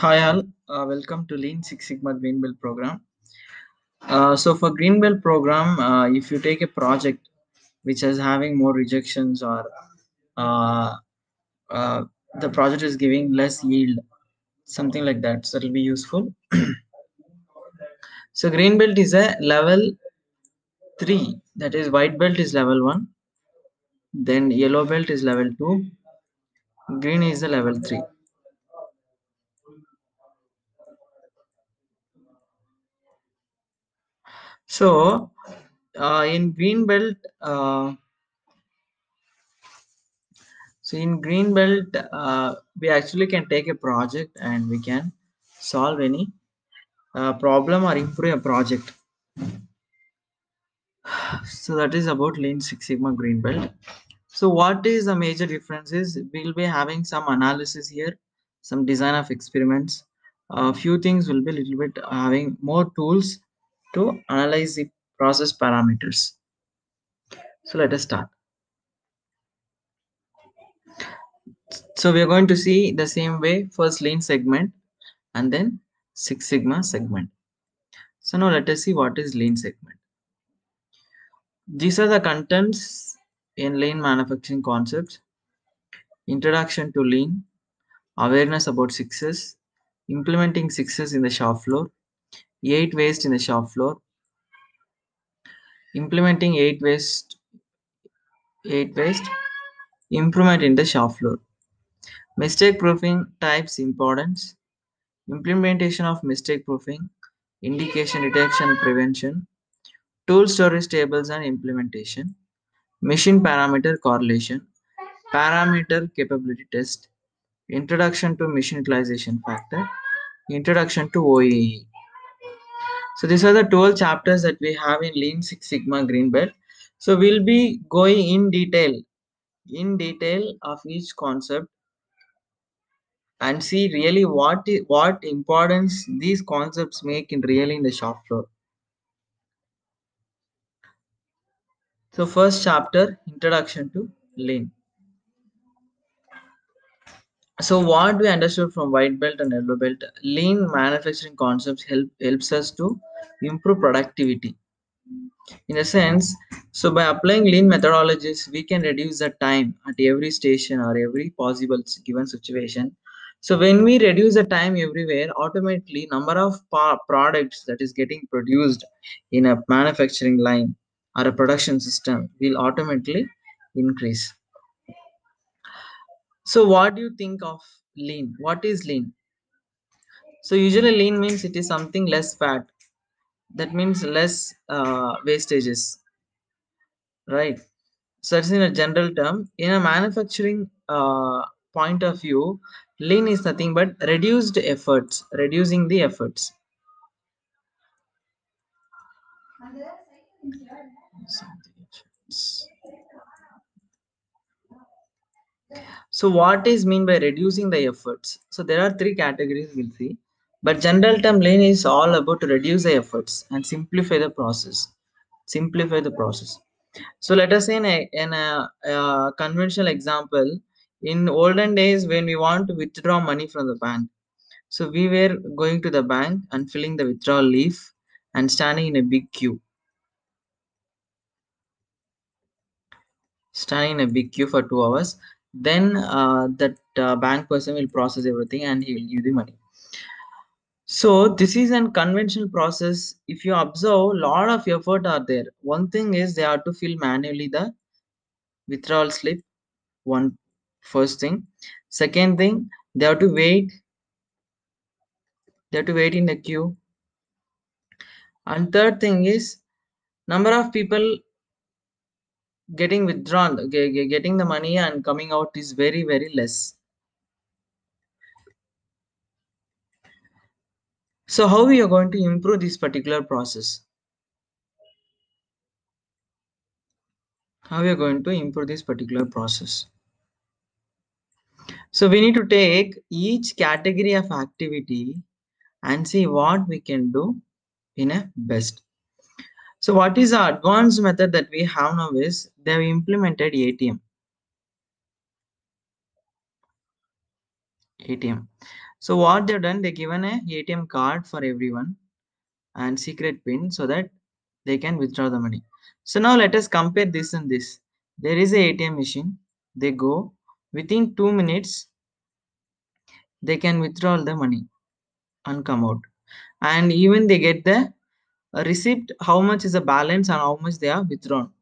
Hi all, welcome to Lean Six Sigma Green Belt program. So for Green Belt program, if you take a project which is having more rejections or uh, uh, the project is giving less yield, something like that, so it will be useful. So Green Belt is a level 3, that is White Belt is level 1, then Yellow Belt is level 2, Green is the level 3. So in Green Belt, so in green belt, we actually can take a project and we can solve any problem or improve a project. So that is about Lean Six Sigma green belt. So what is the major difference is we'll be having some analysis here, some design of experiments. A few things will be a little bit having more tools to analyze the process parameters. So let us start. So we are going to see the same way, first Lean segment and then Six Sigma segment. So now let us see what is Lean segment. These are the contents in Lean manufacturing concepts: introduction to Lean, awareness about sixes, implementing sixes in the shop floor, 8 waste in the shop floor, implementing 8 waste, improvement in the shop floor, mistake proofing types importance, implementation of mistake proofing, indication detection prevention, tool storage tables and implementation, machine parameter correlation, parameter capability test, introduction to machine utilization factor, introduction to OEE. So these are the 12 chapters that we have in Lean Six Sigma Green Belt. So we'll be going in detail of each concept and see really what importance these concepts make in really in the shop floor. So first chapter, introduction to Lean. So what we understood from white belt and yellow belt, lean manufacturing concepts helps us to improve productivity. In a sense, so by applying lean methodologies, we can reduce the time at every station or every possible given situation. So when we reduce the time everywhere, automatically number of products that is getting produced in a manufacturing line or a production system will automatically increase. So what do you think of lean? What is lean? So usually lean means it is something less fat. That means less wastages, right? So that's in a general term. In a manufacturing point of view, lean is nothing but reduced efforts, reducing the efforts. So what is mean by reducing the efforts? So there are three categories we'll see. But general term lean is all about to reduce the efforts and simplify the process. Simplify the process. So let us say in a conventional example, in olden days when we want to withdraw money from the bank, so we were going to the bank and filling the withdrawal leaf and standing in a big queue, standing in a big queue for 2 hours. Then that bank person will process everything and he will give the money. So this is an conventional process. If you observe, lot of effort are there. One thing is they have to fill manually the withdrawal slip. One first thing. Second thing, they have to wait. They have to wait in the queue. And third thing is number of people getting withdrawn, getting the money and coming out is very less. So how we are going to improve this particular process? How we are going to improve this particular process? So we need to take each category of activity and see what we can do in a best. So what is the advanced method that we have now is they have implemented ATM. So what they've done, they given a ATM card for everyone and secret pin so that they can withdraw the money. So now let us compare this and this. There is a ATM machine. They go within 2 minutes, they can withdraw the money and come out. And even they get the receipt, how much is the balance and how much they are withdrawn.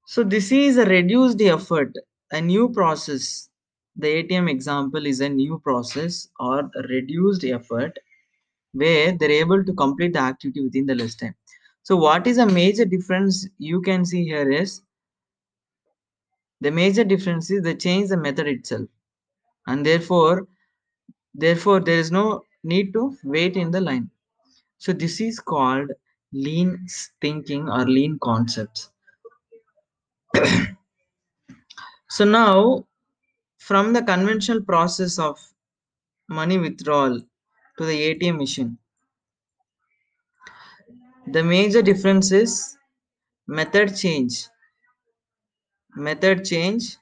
So this is a reduced effort, a new process. The ATM example is a new process or a reduced effort where they're able to complete the activity within the less time. So what is a major difference you can see here is the major difference is they change the method itself, and therefore there is no need to wait in the line. So this is called lean thinking or lean concepts. So now from the conventional process of money withdrawal to the ATM machine, the major difference is method change. Method change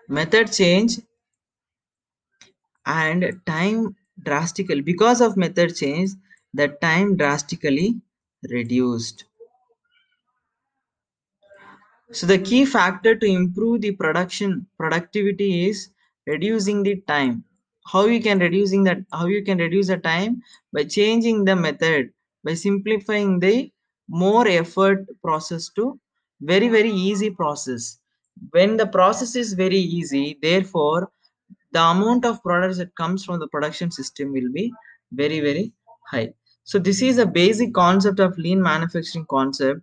method change and time drastically, because of method change the time drastically reduced. So the key factor to improve the productivity is reducing the time. How you can reduce the time? By changing the method, by simplifying the more effort process to very easy process. When the process is very easy, therefore the amount of products that comes from the production system will be very high. So this is a basic concept of lean manufacturing concept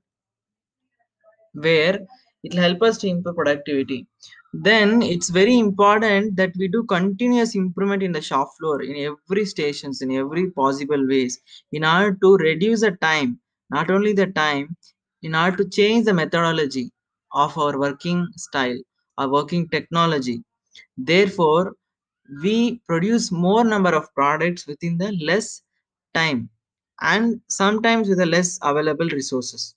where it will help us to improve productivity. Then it's very important that we do continuous improvement in the shop floor in every stations in every possible ways in order to reduce the time, not only the time, in order to change the methodology of our working style, our working technology. Therefore we produce more number of products within the less time and sometimes with the less available resources.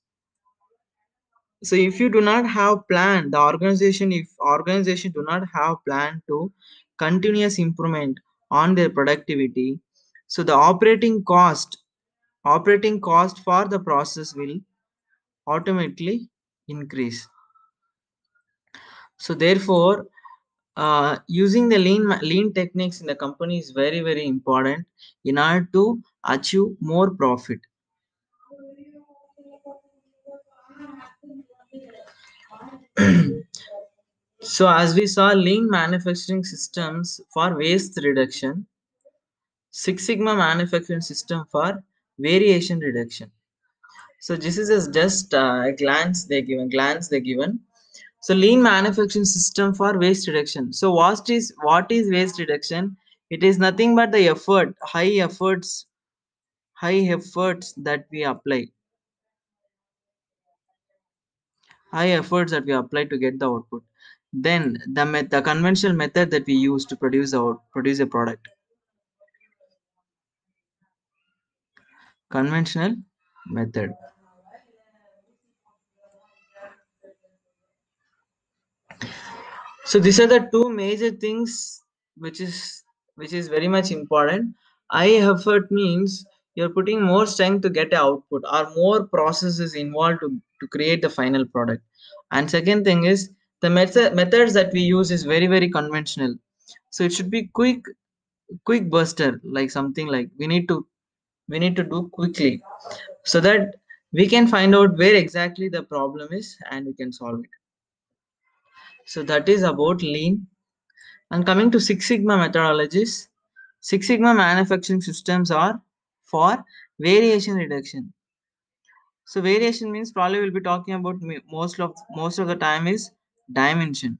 So if you do not have plan, the organization, if organization do not have plan to continuous improvement on their productivity, so the operating cost for the process will automatically increase. So therefore using the lean techniques in the company is very important in order to achieve more profit. So as we saw, lean manufacturing systems for waste reduction, Six Sigma manufacturing system for variation reduction. So this is just a glance they given. So lean manufacturing system for waste reduction. So what is waste reduction? It is nothing but the high efforts that we apply, to get the output. Then the conventional method that we use to produce a product, conventional method. So these are the two major things which is very much important. High effort means you're putting more strength to get an output or more processes involved to create the final product. And second thing is the methods that we use is very conventional. So it should be quick buster, like something like we need to do quickly so that we can find out where exactly the problem is and we can solve it. So that is about lean. And coming to Six Sigma methodologies, Six Sigma manufacturing systems are for variation reduction. So variation means probably we'll be talking about most of the time is dimension.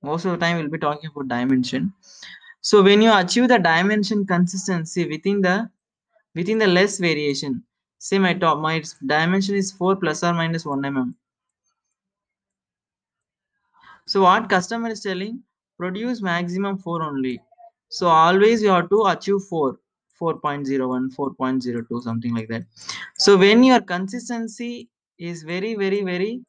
Most of the time we'll be talking about dimension. So when you achieve the dimension consistency within the less variation, say my dimension is 4 plus or minus 1 mm. So what customer is telling, produce maximum 4 only. So always you have to achieve 4 4.01, 4.02, something like that. So when your consistency is very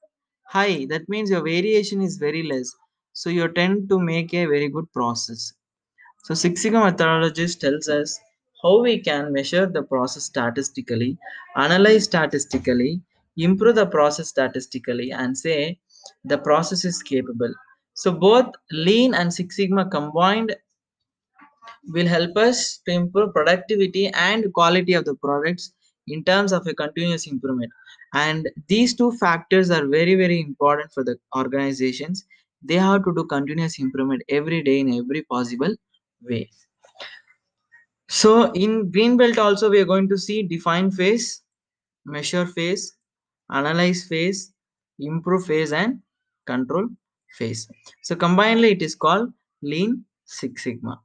high, that means your variation is very less. So you tend to make a very good process. So Six Sigma methodologist tells us how we can measure the process statistically, analyze statistically, improve the process statistically, and say the process is capable. So both Lean and Six Sigma combined will help us to improve productivity and quality of the products in terms of a continuous improvement. And these two factors are very important for the organizations. They have to do continuous improvement every day in every possible way. So in green belt also we are going to see define phase, measure phase, analyze phase, improve phase, and control phase. So combinedly it is called Lean Six Sigma.